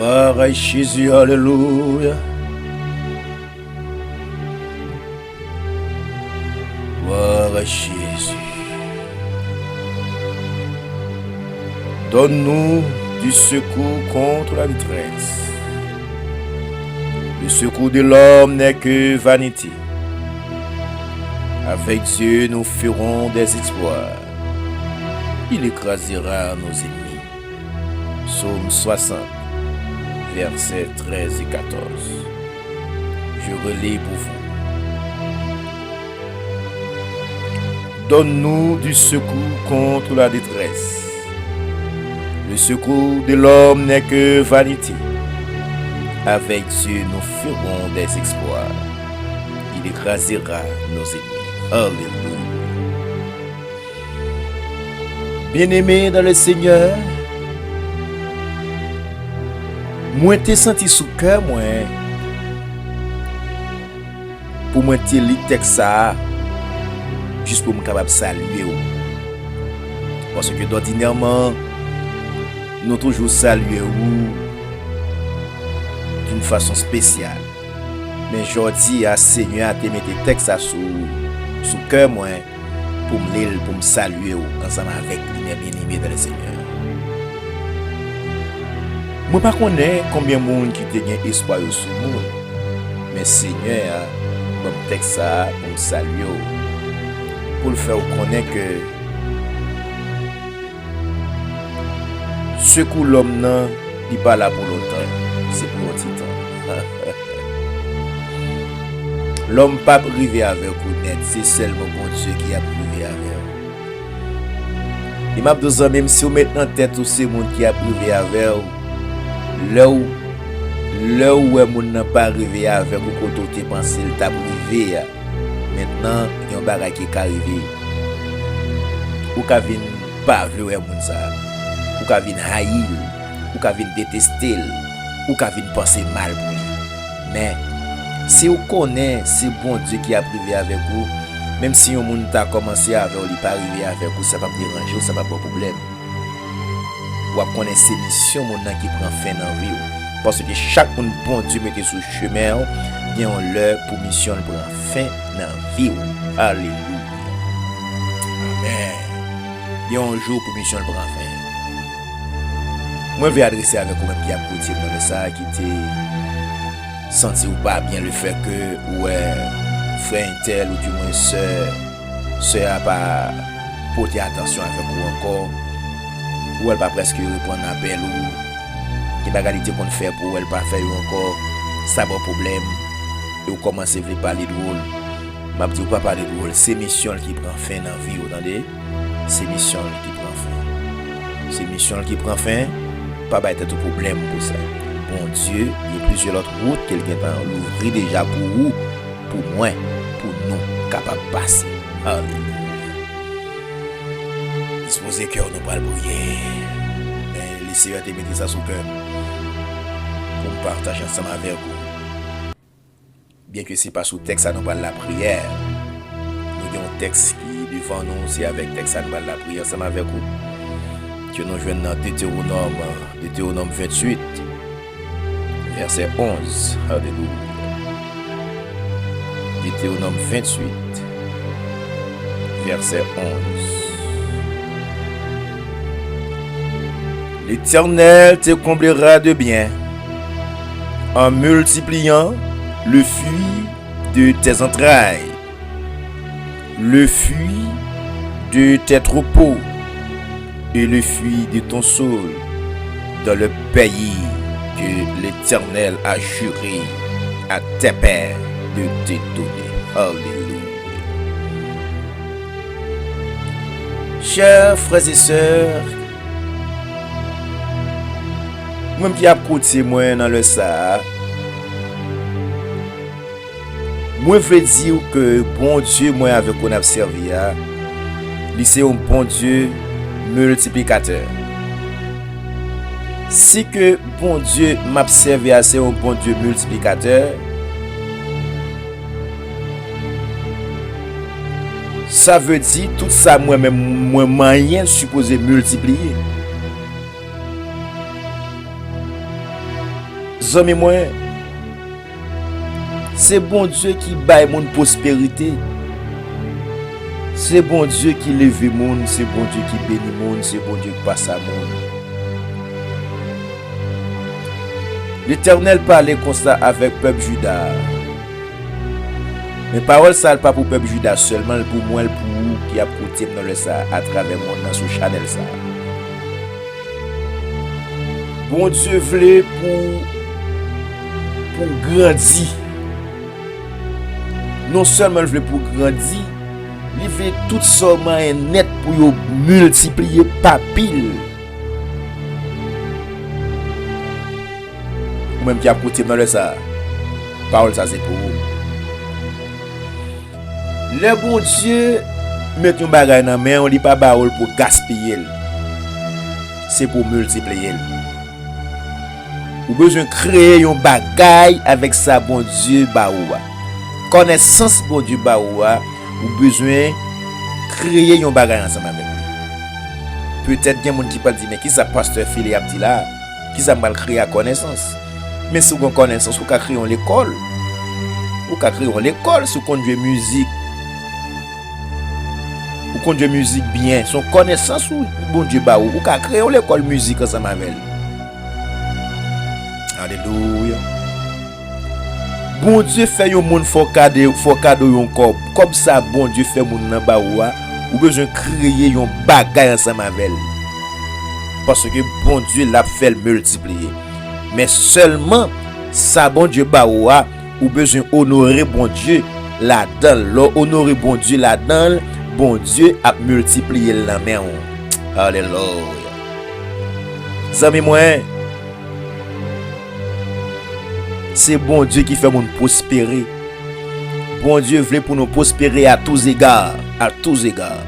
Gloire à Jésus, alléluia. Gloire à Jésus. Donne-nous du secours contre la détresse. Le secours de l'homme n'est que vanité. Avec Dieu, nous ferons des exploits. Il écrasera nos ennemis. Psaume 60, versets 13 et 14. Je relis pour vous. Donne-nous du secours contre la détresse. Le secours de l'homme n'est que vanité. Avec Dieu, nous ferons des exploits. Il écrasera nos ennemis. Alléluia. Bien-aimé dans le Seigneur, moi t'ai senti sous cœur moi pour moi te li texte ça juste pour me capable saluer ou. Parce que d'ordinairement nous toujours saluer ou d'une façon spéciale. Mais aujourd'hui à Seigneur te mettre texte ça sous cœur moi pour me lire, pour me saluer ou ensemble avec mes bien-aimés dans le Seigneur. Moi pas connais combien de monde qui te gagne espoir sur moi. Mais Seigneur bon texte ça pour me saluer pour le faire connaître que ce que l'homme n'a il pas là pour longtemps, c'est pour un petit temps. L'homme pas privé avec vous net, c'est seulement bon Dieu qui a privé avec vous. Il m'a dit même si vous mettez en tête tous ces monde qui a privé avec vous, là où vous n'a pas arrivé avec vous quand vous pensez le t'a privé. Maintenant, il y a un bagage qui est arrivé. Ou ka vin pas vle moun ça. Ou ka vin haïr, ou ka vin détester, ou ka vin penser mal pour lui. Mais si vous connaissez, c'est bon Dieu qui a privé avec vous, même si un monde t'a commencé avec vous, il pas arrivé avec vous, ça va pas déranger, ça va pas problème. Ou connaître ces missions mon qui prend fin dans vie parce que chaque monde bon Dieu mette sur chemin, il y a l'heure pour mission prend fin dans vie. Alléluia. Amen. Il y a un jour pour mission prend fin. Moi je vais adresser avec vous même qui a côté dans le ça qui te senti ou pas bien le fait que ouais frère tel ou du moins sœur a pas porté attention avec vous encore ou elle pas presque répondre à appel ou qui bagalité qu'on fait pour elle pas faire encore ça bon problème et vous commencez à parler de rôle m'a dit ou pas parler de rôle c'est mission qui prend fin dans vie vous entendez c'est mission qui prend fin c'est mission qui prend fin pas être tout problème pour ça bon Dieu il y a plusieurs autres routes quelqu'un dans l'ouvrir déjà pour vous pour moi pour nous capable passer alléluia disposez cœur nous pas le prier mais laissez te mettre ça sous cœur pour partager ensemble avec vous bien que c'est pas sous texte ça nous parle la prière nous avons un texte qui devant nous c'est avec texte ça nous parle la prière ensemble avec vous que nous jouons dans Deutéronome 28 verset 11 alléluia Deutéronome 28 verset 11 L'Éternel te comblera de bien en multipliant le fruit de tes entrailles, le fruit de tes troupeaux et le fruit de ton sol dans le pays que l'Éternel a juré à tes pères de te donner. Alléluia. Chers frères et sœurs, même qui a côté moi dans le ça, moi veux dire que bon Dieu moi avec qu'on a servi c'est un bon Dieu multiplicateur. Si que bon Dieu m'a servi c'est un bon Dieu multiplicateur, ça veut dire tout ça moi-même moi moyen supposé multiplier. Zami moi, c'est bon Dieu qui baille mon prospérité. C'est bon Dieu qui lève monde, c'est bon Dieu qui bénit monde, c'est bon Dieu qui passe à monde. L'Éternel parlait comme ça avec le peuple Juda. Mais parole ça pas pour le peuple Juda seulement, pour moi, pour vous qui a côté dans le ça à travers mon dans sur Chanel ça. Bon Dieu voulait pour grandir. Non seulement il voulait pour grandir, il veut tout ça net pour multiplier par pile. Ou même qui a côté dans le ça. Parole ça c'est pour vous. Le bon Dieu met un bagage dans main, on lit pas parole pour gaspiller. C'est pour multiplier. Ou besoin créer un bagage avec ça bon Dieu baoua. Connaissance bon Dieu baoua, ou besoin créer un bagage ensemble avec lui. Peut-être qu'il y a des gens qui peuvent dire mais qui ça pasteur Philippe a dit là, qui ça mal créer connaissance. Mais si vous avez connaissance, vous pouvez créer l'école. Vous pouvez créer l'école si vous conduisez musique. Vous conduisez musique bien. Son connaissance ou bon Dieu baou. Vous pouvez créer l'école musique ensemble avec elle. Alléluia. Bon Dieu fait un monde faut cadeau un corps. Comme ça bon Dieu fait monde nan baoua. Ou besoin créer un bagage ensemble avec elle. Parce que bon Dieu l'a fait multiplier. Mais seulement ça bon Dieu baoua ou besoin honorer bon Dieu là-dedans. Honorer bon Dieu là-dedans, bon Dieu a multiplié la main. Alléluia. Zami moi, c'est bon Dieu qui fait nous prospérer. Bon Dieu veut pour nous prospérer à tous égards, à tous égards.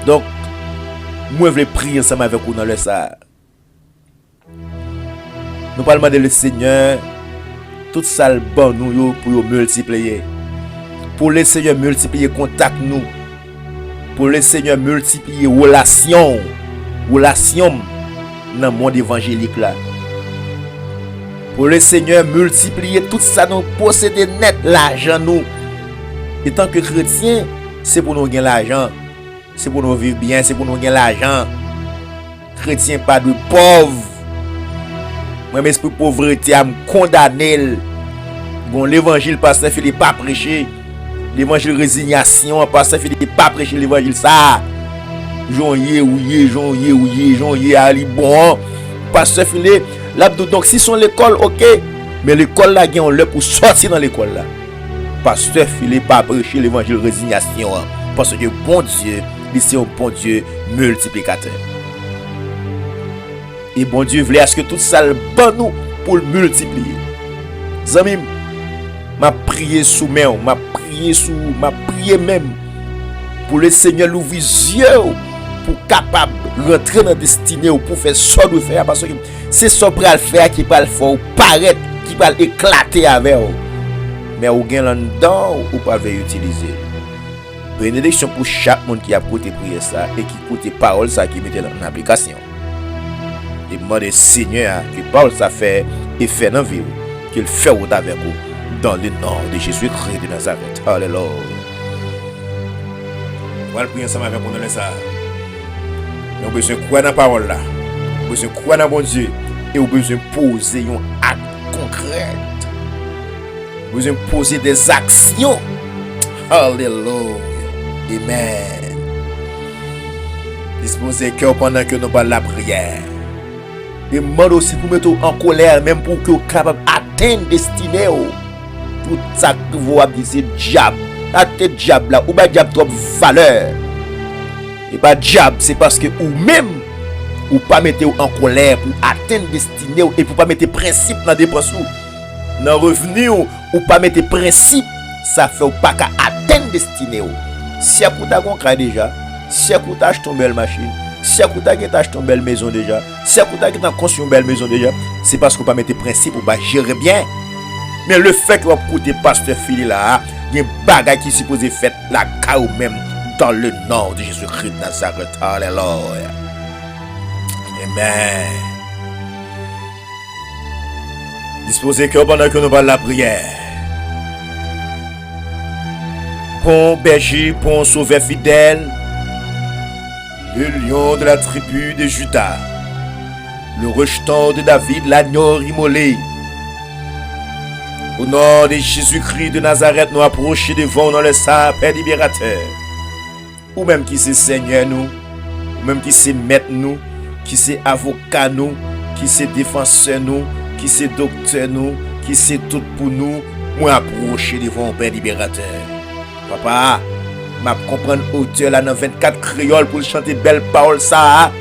Donc moi je veux prier ensemble avec vous dans le ça. Nous parlons de le Seigneur, tout ça le bon nous pour multiplier. Pour le Seigneur multiplier contact nous. Pour le Seigneur multiplier relation dans le monde évangélique là. Pour le Seigneur multiplier tout ça nous posséder net l'argent nous. Et tant que chrétien, c'est pour nous gagner l'argent. C'est pour nous vivre bien, c'est pour nous gagner l'argent. Chrétien pas de pauvre. Moi mes esprit pauvreté a me condamner. Bon l'évangile pasteur Philippe pas prêcher. L'évangile résignation pasteur Philippe pas prêcher l'évangile ça. Jonye ali bon. Pasteur Philippe l'abdou donc si son l'école OK, mais l'école là gagne le pour sortir dans l'école là. Pasteur Philippe pas prêcher l'évangile résignation parce que bon Dieu, il c'est un bon Dieu multiplicateur. Et bon Dieu voulait à ce que tout ça le ban nous pour le multiplier. Zami, m'a prié sous main, m'a prié même pour le Seigneur l'ouvrir yeux pour capable rentrer dans destinée ou pour faire ça de faire parce que c'est ça pour le faire qui va le faire paraître qui va éclater avec vous. Mais ou gain là-dedans ou pas veut utiliser. Bénédiction pour chaque monde qui a côté prier ça et qui côté parole ça qui mettait en application. Et demandez Seigneur que parole ça fait effet dans vie qu'il fait avec vous dans le nom de Jésus-Christ de Nazareth. Alléluia. On va prier ensemble avec vous dans ça. Nous avons besoin de croire dans la parole là. Nous avons besoin de croire dans mon Dieu et nous avons besoin de poser un acte concret. Nous avons besoin de poser des actions. Alléluia. Amen. Disposez le cœur pendant que nous parlons la prière. Et demande aussi pour mettre en colère, même pour que vous soyez capable d'atteindre destinée. Tout ça que vous avez dit, c'est diable. La tête diable là, ou pas diable trop valeur. Et pas diable, c'est parce que ou même, ou pas mettre en colère pour atteindre destinée et pour pas mettre principe dans dépenses ou dans revenu ou pas mettre principe, ça fait ou pas qu'à atteindre destinée. Si vous avez déjà, si vous avez acheté une belle machine, si vous avez acheté une belle maison déjà, si vous avez construit une belle maison déjà, c'est parce que vous ne mettez pas de principe ou pas gérer bien. Mais le fait que vous écoutez pasteur Philippe là, il y a un bagage qui est supposé faire la cas ou même dans le nom de Jésus-Christ de Nazareth. Alléluia. Amen. Disposez cœur pendant que nous parlons la prière. Bon berger, bon sauveur fidèle, le lion de la tribu de Juda, le rejeton de David, l'agneau immolé. Au nom de Jésus-Christ de Nazareth, nous approchons devant dans le sang, Père libérateur. Ou même qui c'est Seigneur nous, ou même qui c'est maître nous, qui c'est avocat nous, qui c'est défenseur nous, qui c'est docteur nous, qui c'est tout pour nous, moi approcher devant Père libérateur. Papa, m'a comprendre auteur là dans 24 créoles pour chanter belle parole ça.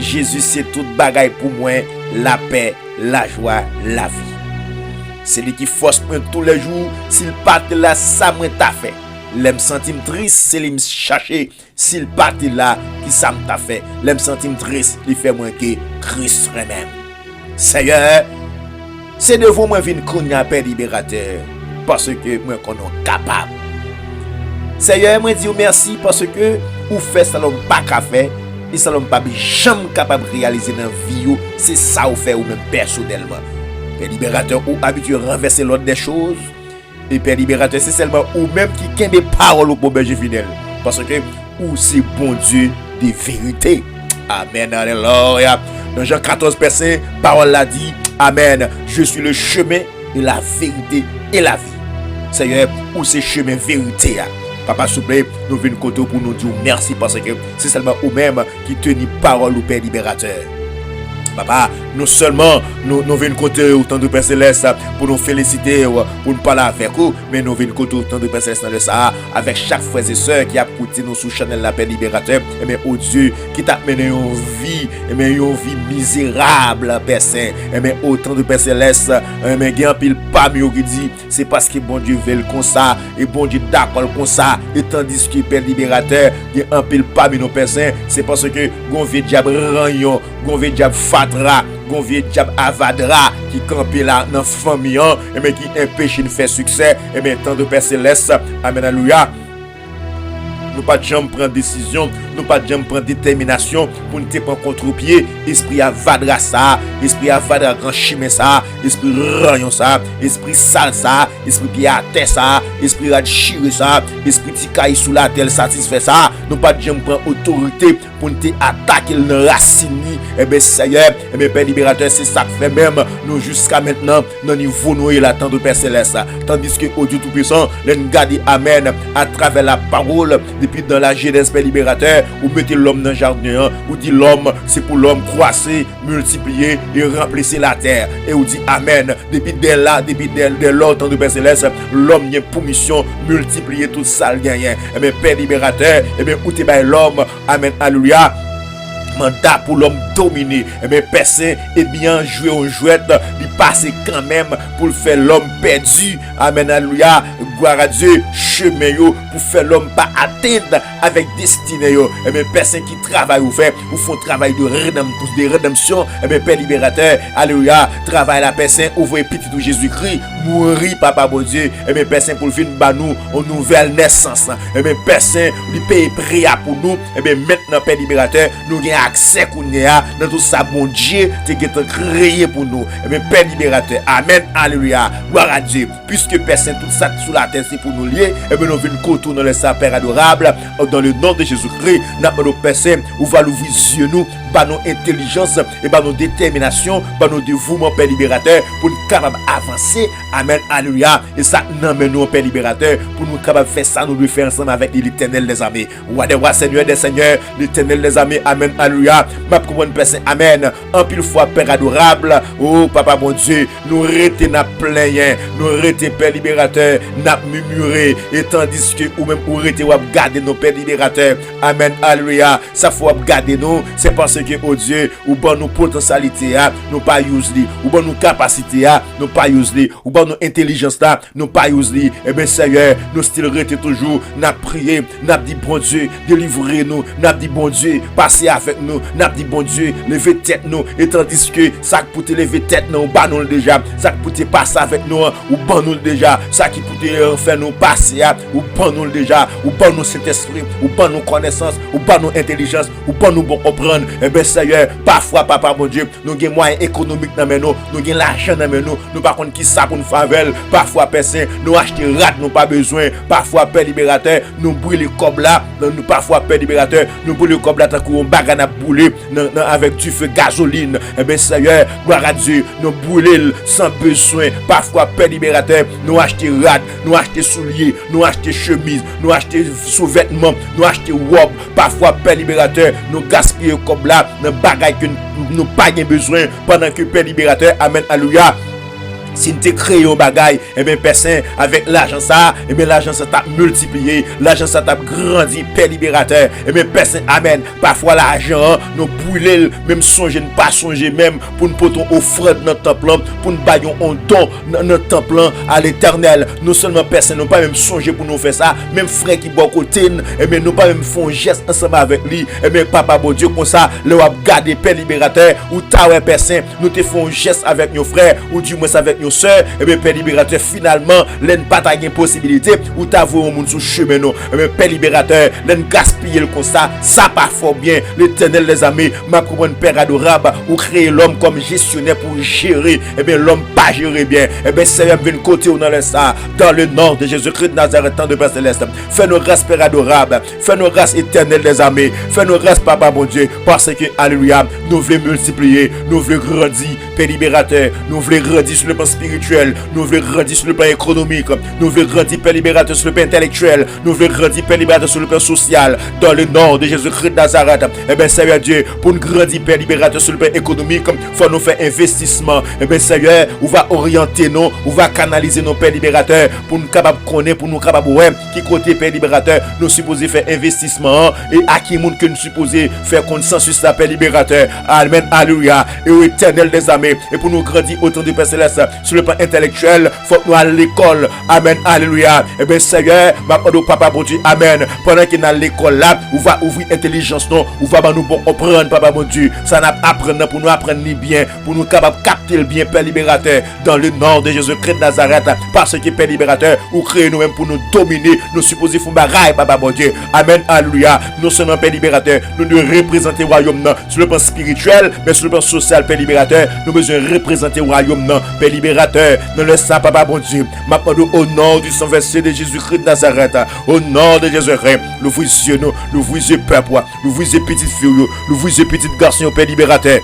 Jésus c'est toute bagaille pour moi, la paix, la joie, la vie. C'est lui qui force moi tous les jours, s'il part là ça moi t'a fait. L'aime sentim triste, c'est lui me chercher, s'il part là qui ça me t'a fait. L'aime sentim triste, il fait moins que Christ lui-même. Seigneur, c'est de vous moi vinn connaître Père libérateur parce que moi qu'on est capable. Seigneur, moi dis merci parce que ou fait ça l'homme pas qu'à faire et ça l'homme pas jamais capable de réaliser dans vie, c'est ça ou fait ou même personnellement. Père libérateur ou habitué renverser l'ordre des choses et Père libérateur c'est seulement ou même qui a des paroles au bon berger fidèle parce que ou c'est bon Dieu de vérité. Amen, alléluia. Dans Jean 14 verset, parole l'a dit, amen, je suis le chemin et la vérité et la vie. Seigneur, ou c'est chemin vérité. Papa, s'il vous plaît, nous venons côté pour nous dire merci parce que c'est seulement vous-même qui tenez parole au Père libérateur. Papa, non seulement nous venons côté autant de Père Céleste pour nous féliciter, pour nous parler avec vous, mais nous venons côté autant de Père Céleste dans le Sahara avec chaque frère et soeur qui a écouté nous sur Channel La Paix Libérateur, et bien, oh Dieu, qui t'a mené une vie, et bien, une vie misérable, Père Saint, et bien, autant de Père Céleste, et bien, il y a un pile pas mieux qui dit, c'est parce que bon Dieu veut comme ça, et bon Dieu d'accord comme ça, et tandis que Père Libérateur, il y a un pile pas mieux, Père Saint, c'est parce que gon vieux diable ranyon, gon vieux diable fatra, gon vieux diable avadra qui campe là dans famille et mais qui empêche de faire succès et mais tant de Père Céleste, amen, alléluia. Nous pas de jamais prendre décision, nous pas de jamais prendre détermination pour nous prendre contre-pied, esprit avadra ça, esprit avadra grand chimé ça, esprit rayon ça, esprit sale ça, esprit pied à terre ça, esprit radchiré ça, esprit tikaï sous la terre satisfait ça, nous pas de jamais prendre autorité pour nous attaquer le racine, et bien Seigneur, et bien Père libérateur, c'est ça que fait même nous jusqu'à maintenant dans niveau nous et la temps de Père Céleste, tandis que au Dieu tout-puissant, nous garder amen à travers la parole. Depuis dans la Genèse Père libérateur, ou mettez l'homme dans le jardin, ou dit l'homme, c'est pour l'homme croître, multiplier et remplacer la terre. Et ou dit amen. Depuis dès là, depuis dès lors, de Père Céleste, l'homme y a pour mission multiplier tout ça le gagnant. Et bien Père libérateur, et bien où t'es l'homme, amen, alléluia. Mandat pour l'homme dominer, et bien personne et bien jouer en jouette, il passe quand même pour faire l'homme perdu, amen, alléluia, gloire à Dieu, chemin yo, pour faire l'homme pas atteindre avec destinée yo, et bien personne qui travaille ou fait, ou font travail de rédemption, et bien Père libérateur, alléluia, travail la personne, ouvre petit de Jésus-Christ, mourir papa bon Dieu, et bien personne pour venir ba nous en nouvelle naissance, et bien personne lui paye prière pour nous, et bien maintenant Père libérateur, nous gagnons accès qu'on a dans tout ça bon Dieu qui est créé pour nous. Et bien Père libérateur, amen, alléluia, gloire à Dieu, puisque personne tout ça sous la terre c'est pour nous lier, et bien nous venons contourner le sang Père adorable dans le nom de Jésus-Christ. Nous personne où va l'ouvrir yeux nous, par nos intelligence et par nos détermination, par nos dévouements Père libérateur pour nous capables avancer, amen, alléluia, et ça nous amène nous Père libérateur pour nous capables faire ça, nous le faire ensemble avec l'Éternel des armées. Roi des rois, Seigneur des seigneurs, l'Éternel des armées, amen, alléluia. Ma comprendre personne, amen. En pile fois Père adorable, oh papa bon Dieu, nous rete n'a plein, nous rete Père libérateur, n'a murmuré, et tandis que ou même ou rete ou garder nos Père libérateur, amen, alléluia. Ça faut garder nous, c'est parce que oh Dieu, ou bon nous potentialité, nous pas use li, ou bon nous capacité, nous pas use li, ou bon nous intelligence là, nous pas use li. Et bien Seigneur, nous still rete toujours, n'a prié, n'a dit bon Dieu, délivrez-nous, n'a dit bon Dieu, passez avec nous, n'a dit bon Dieu, levez tête nous, et tandis que ça qui peut lever tête nous, bah nous déjà, ça qui peut passer avec nous, ou bah nous déjà, ça qui peut faire nous passer, ou bah nous déjà, ou bah nous cet esprit, ou bah nous connaissance, ou bah nous intelligence, ou bah nous bon comprendre. Et bien Seigneur, parfois papa mon Dieu, nous avons moyens économiques dans nous, nous avons l'argent dans nous, nous par contre qui ça pour nous favel, parfois personne nous acheter rat, nous pas besoin, parfois Père libérateur, nous brûler comme là, nous parfois Père libérateur, nous brûler comme là tant qu'on bagarre à brûler avec du feu gasoline. Eh bien Seigneur, gloire à Dieu, nous brûler sans besoin, parfois Père libérateur, nous acheter rat, nous acheter souliers, nous acheter chemise, nous acheter sous-vêtements, nous acheter robe, parfois Père libérateur, nous gaspiller comme là, dans bagaille que nous pas besoin pendant que Père libérateur, amen, alléluia. Si nous te créé un bagage, et bien personne avec l'argent ça, et bien l'argent ça t'a multiplié, l'argent ça t'a grandi, Père libérateur, et bien personne, amen. Parfois l'argent, nous brûler, même songer, ne pas songer même, pour nous porter offrande dans notre temple, pour nous bailler un don dans notre temple à l'éternel. Non seulement personne, nous pas même songer pour nous faire ça, même frère qui bon côté, et bien nous pas même faire un geste ensemble avec lui, et bien papa bon Dieu, comme ça, le wap garder Père libérateur, ou ta ouais personne, nous te faisons un geste avec nos frères, ou du moins avec nos soeurs, et bien Père libérateur, finalement, l'en pas ta possibilité, ou ta voix au monde sous chemin, non, et bien Père libérateur, l'en gaspiller le comme ça pas fort bien, l'éternel les amis, ma comprendre Père adorable, ou créer l'homme comme gestionnaire pour gérer, et bien l'homme pas gérer bien, et bien Seigneur, vient côté ou dans le ça, dans le nom de Jésus-Christ de Nazareth, temps de Père Céleste, fais-nous grâce Père adorable, fais-nous grâce éternel des amis, fais-nous grâce Papa mon Dieu, parce que, alléluia, nous voulons multiplier, nous voulons grandir, Père libérateur, nous voulons grandir sur le plan spirituel, nous voulons grandir sur le plan économique, nous voulons grandir Père libérateur sur le plan intellectuel, nous voulons grandir Père libérateur sur le plan social, dans le nom de Jésus-Christ de Nazareth. Eh bien Seigneur Dieu, pour nous grandir Père libérateur sur le plan économique, il faut nous faire investissement. Eh bien Seigneur, on va orienter nous, on va canaliser nos Père libérateur pour nous capables de connaître, pour nous capables de qui côté Père libérateur, nous supposons faire investissement et à qui monde que nous supposons faire consensus la Père libérateur. Amen, alléluia. Et au éternel des armées, et pour nous grandir autant de Père céleste sur le plan intellectuel, faut que nous à l'école. Amen, alléluia. Eh bien Seigneur, ma papa bon Dieu, amen. Pendant qu'il est à l'école là, on va ouvrir intelligence non, on va nous bon comprendre papa mon Dieu. Ça n'a apprendre pour nous apprendre bien, pour nous capable capter le bien Père libérateur dans le nom de Jésus-Christ de Nazareth, parce que Père libérateur, ou créer nous-mêmes pour nous dominer, nous supposons faire bagaille papa mon Dieu. Amen, alléluia. Non seulement Père libérateur, nous devons représenter le royaume non, sur le plan spirituel, mais sur le plan social Père libérateur, nous devons représenter le royaume non, Père libérateur, nous le savons papa mon Dieu. Maintenant au nom du sang versé de Jésus-Christ de Nazareth, au nom de Jésus-Christ, nous vous yeux nous vous yeux peuple, nous vous yeux petites filles, nous vous yeux petites garçons Père libérateur.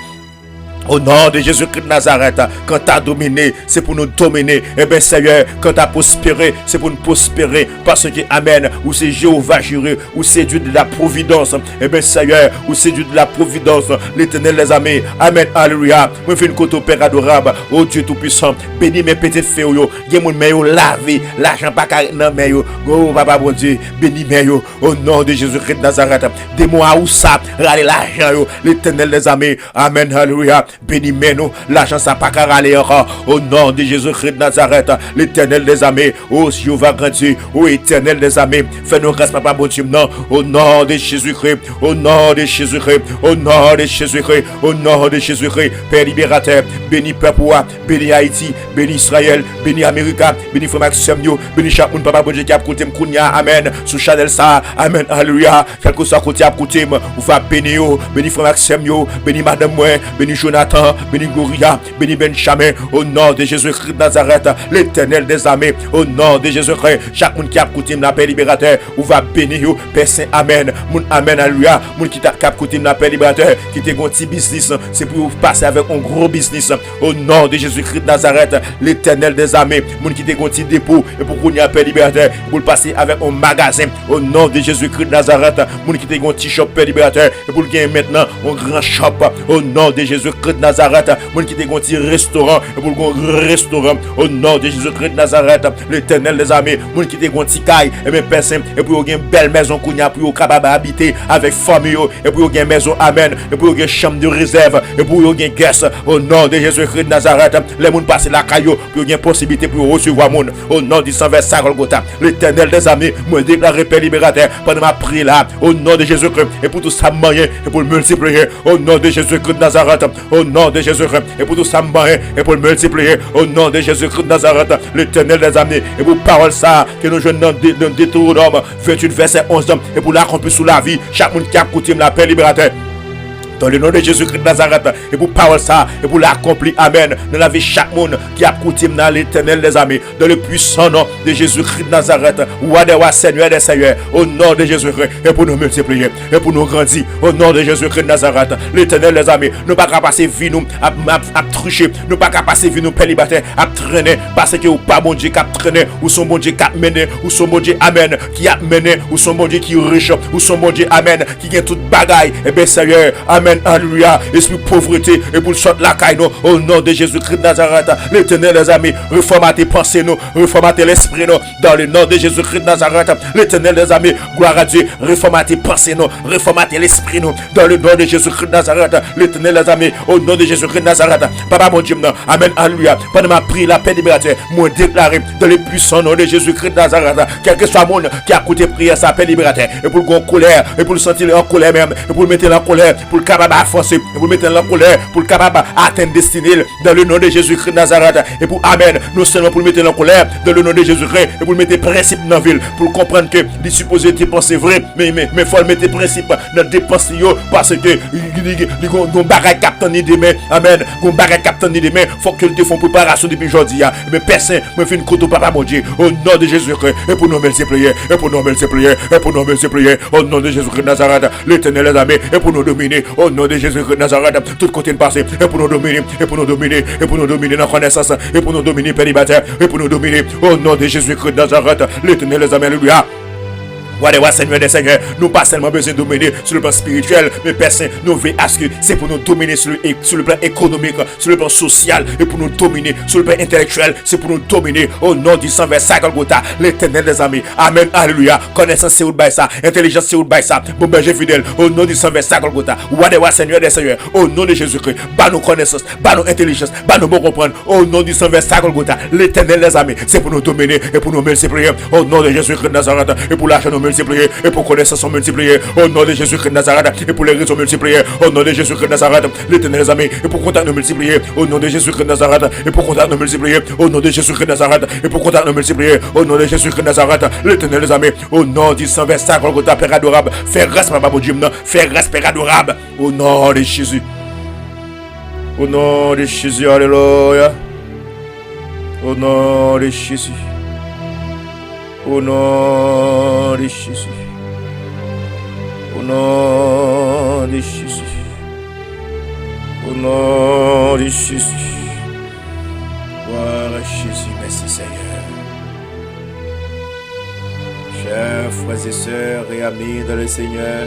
Au nom de Jésus-Christ de Nazareth, quand tu as dominé, c'est pour nous dominer. Eh bien, Seigneur, quand tu as prospéré, c'est pour nous prospérer. Parce que, Amen, ou c'est Jéhovah juré, ou c'est Dieu de la providence. Eh bien, Seigneur, ou c'est Dieu de la providence, l'éternel les amis. Amen, alléluia. Moi, je fais une côte au Père adorable. Oh Dieu Tout-Puissant, bénis mes petites filles. J'ai mon meilleur lavé, l'argent pas carré dans mes yo. Oh, papa, bon Dieu, bénis mes yo. Au nom de Jésus-Christ de Nazareth, des mois où ça, râler l'argent, l'éternel les amis. Amen, alléluia. Bénis nous, l'argent ça pas qu'à râler encore. Au nom de Jésus-Christ de Nazareth, l'éternel des armées, oh Jéhovah grand Dieu, oh éternel des armées, fais-nous grâce papa bon Dieu, non, au nom de Jésus-Christ, au nom de Jésus-Christ, au nom de Jésus-Christ, au nom de Jésus-Christ, Père libérateur, bénis peuple, bénis Haïti, bénis Israël, bénis Amérique, bénis frère Maxime, bénis chaque monde papa bon Dieu qui a côté Kounia, amen, sous Chanel ça, amen, alléluia, quel que soit côté à côté, ou va bénir, bénis frère Maxime, bénis madame moi, bénis Jonathan, béni Gloria, béni Benjamin, au nom de Jésus-Christ de Nazareth, l'éternel des armées, au nom de Jésus-Christ, chaque monde qui a écouté l'appel libérateur, ou va bénir, Père Saint, amen, mon amen, alléluia, mon qui a écouté l'appel libérateur, qui te un petit business, c'est pour passer avec un gros business, au nom de Jésus-Christ de Nazareth, l'éternel des armées, mon qui te un petit dépôt, et pour qu'on y appel libérateur, pour passer avec un magasin, au nom de Jésus-Christ de Nazareth, mon qui te un petit shop libérateur, et pour gagner maintenant un grand shop, au nom de Jésus-Christ de Nazareth, mon qui te un petit restaurant, et pour un grand restaurant, au nom de Jésus-Christ de Nazareth, l'éternel des armées, mon qui te un petit caille, et bien personne, et pour gagner une belle maison qu'on y a pour capable habiter avec famille, et pour gagner maison, amen, et pour gagner chambre de réserve, et pour gagner guest, au nom de Jésus-Christ de Nazareth, les gens passent la caillou, pour gagner possibilité pour recevoir mon, au nom du sang versé Golgotha, l'éternel des armées, moi déclare Père libérateur, pendant ma prière là, au nom de Jésus-Christ, et pour tout ça moyen, et pour le multiplier, au nom de Jésus-Christ de Nazareth, au nom de Jésus-Christ, et pour tout ça moyen, et pour le multiplier, au nom de Jésus-Christ de Nazareth, l'éternel des armées, et pour parole ça, que nous jeunes dans Deutéronome 28 verset 11, et pour l'accomplir sous la vie, chaque monde qui a écouté la Père libérateur. Dans le nom de Jésus-Christ de Nazareth, et pour parole ça, et pour l'accomplir, amen. Dans la vie chaque monde qui a coûté dans l'Éternel des amis, dans le puissant nom de Jésus-Christ de Nazareth, ou Seigneur des Seigneurs, au nom de Jésus-Christ, et pour nous multiplier, et pour nous grandir, au nom de Jésus-Christ de Nazareth, l'Éternel des amis, nous pas qu'à passer vie nous à tricher, nous pas qu'à passer vie nous célibataires, à traîner, parce que ou pas bon Dieu qui a traîné, ou son bon Dieu qui a mené, ou son bon Dieu, amen, qui a mené, ou son bon Dieu qui est riche, ou son bon Dieu, amen, qui a toute bagaille, et bien Seigneur, amen, alléluia, esprit pauvreté, et pour le sortir la caille, au nom de Jésus-Christ de Nazareth, l'Éternel des amis, reformatez pensées nous, reformatez l'esprit nous, dans le nom de Jésus-Christ de Nazareth, l'Éternel des amis, gloire à Dieu, reformatez pensées nous, reformatez l'esprit nous, dans le nom de Jésus-Christ de Nazareth, l'Éternel des amis, au nom de Jésus-Christ de Nazareth, Papa mon Dieu, amen, alléluia, pendant ma prière, la paix libérateur, moi déclaré dans le puissant nom de Jésus-Christ de Nazareth, quel que soit le monde qui a écouté prière, sa paix libérateur, et pour le gon colère, et pour le sentir en colère même, et pour le mettre en colère, pour le capable à avancer, et pour le mettre en colère, pour le capable à atteindre destinée, dans le nom de Jésus-Christ de Nazareth, et pour amen, non seulement pour le mettre en colère, dans le nom de Jésus-Christ, et pour le mettre principe dans la ville, pour comprendre que les supposés dépenser vrai, mais faut le mettre principe dans dépenser parce que les bagages captent ni demain, amen, les bagages captent ni demain, faut que tu fasses préparation depuis aujourd'hui, mais personne me fait une côte au papa mon Dieu, au nom de Jésus-Christ, et pour nous multiplier, et pour nous multiplier, et pour nous multiplier, au nom de Jésus-Christ de Nazareth, l'Éternel les amis, et pour nous dominer, au nom de Jésus-Christ de Nazareth, tout côté de passé, et pour nous dominer, et pour nous dominer, et pour nous dominer dans la connaissance, et pour nous dominer célibataire, et pour nous dominer, au nom de Jésus-Christ de Nazareth, l'Éternel les amis, alléluia. Voilà, Seigneur des Seigneurs, nous pas seulement besoin de dominer sur le plan spirituel, mais personne nous veut à ce que c'est pour nous dominer sur le plan économique, sur le plan social, et pour nous dominer sur le plan intellectuel, c'est pour nous dominer au nom du sang vers Golgotha, l'Éternel des amis. Amen, alléluia. Connaissance c'est où de ça, intelligence c'est où de ça, bon berger fidèle, au nom du sang vers Golgotha. Voilà, Seigneur des Seigneurs, au nom de Jésus-Christ, bas nos connaissances, bas nos intelligences, bas nos bon comprendre, au nom du sang vers Golgotha, l'Éternel des amis, c'est pour nous dominer et pour nous multiplier, au nom de Jésus-Christ de Nazareth, et pour l'achat nous multiplier, et pour connaissance multiplier, au nom de Jésus-Christ de Nazareth, et pour les raisons multiplier, au nom de Jésus-Christ de Nazareth, l'Éternel des amis, et pour contact nous multiplier, au nom de Jésus-Christ de Nazareth, et pour contact nous multiplier, au nom de Jésus-Christ de Nazareth, et pour contact nous multiplier, au nom de Jésus-Christ de Nazareth, l'Éternel des amis, au nom du sang versant Golgotha, Père adorable, fais grâce, Papa mon Dieu, fais grâce, Père adorable, au nom de Jésus, au nom de Jésus, alléluia, au nom de Jésus. Au nom de Jésus. Au nom de Jésus. Au nom de Jésus. Gloire à Jésus, merci Seigneur. Chers frères et sœurs et amis dans le Seigneur,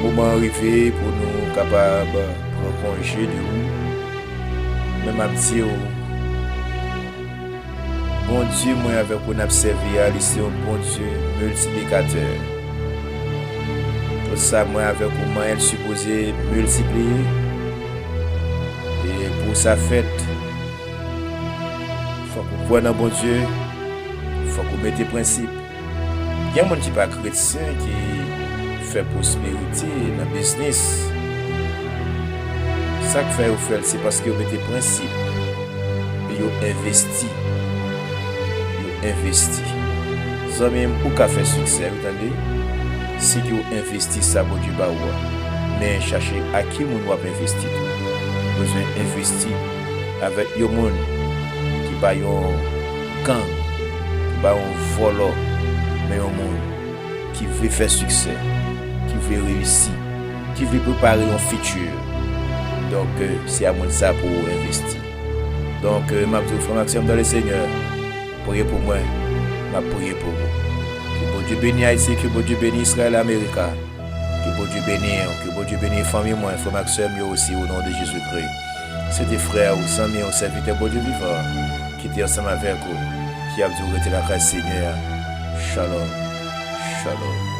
moment arrivé pour nous capables de prendre congé de vous, même à petit. Bon Dieu, moi avec vous n'a servi à lycée, bon Dieu multiplicateur. Pour ça, moi avec vous, elle supposé multiplier. Et pour sa fête, il faut que vous voyez dans bon Dieu, il faut que vous mettez principe. Il y a un monde qui n'est pas chrétien qui fait prospérité dans le business. Ça que fait vous faire, c'est parce que vous mettez principe et vous investissez. Investi. Ça même pour qu'a fait succès, vous entendez? Si vous investissez ça pour du bas, mais cherchez à qui vous doit investir. Vous besoin investir avec les gens qui ba yon gang, qui ba yon voleur, mais un monde qui veut faire succès, qui veut réussir, qui veut préparer un futur. Donc c'est à moi ça pour investir. Donc ma petite frère Maxime dans le Seigneur. Priez pour moi, je prie pour vous. Que bon Dieu bénisse Haïti, que bon Dieu bénisse Israël et l'Amérique. Que bon Dieu bénisse la famille, moi, frère Maxime, aussi au nom de Jésus-Christ. C'est des frères ou amis, ou serviteurs, bon Dieu vivant, qui étaient ensemble avec vous, qui a duré la grâce Seigneur. Shalom, shalom.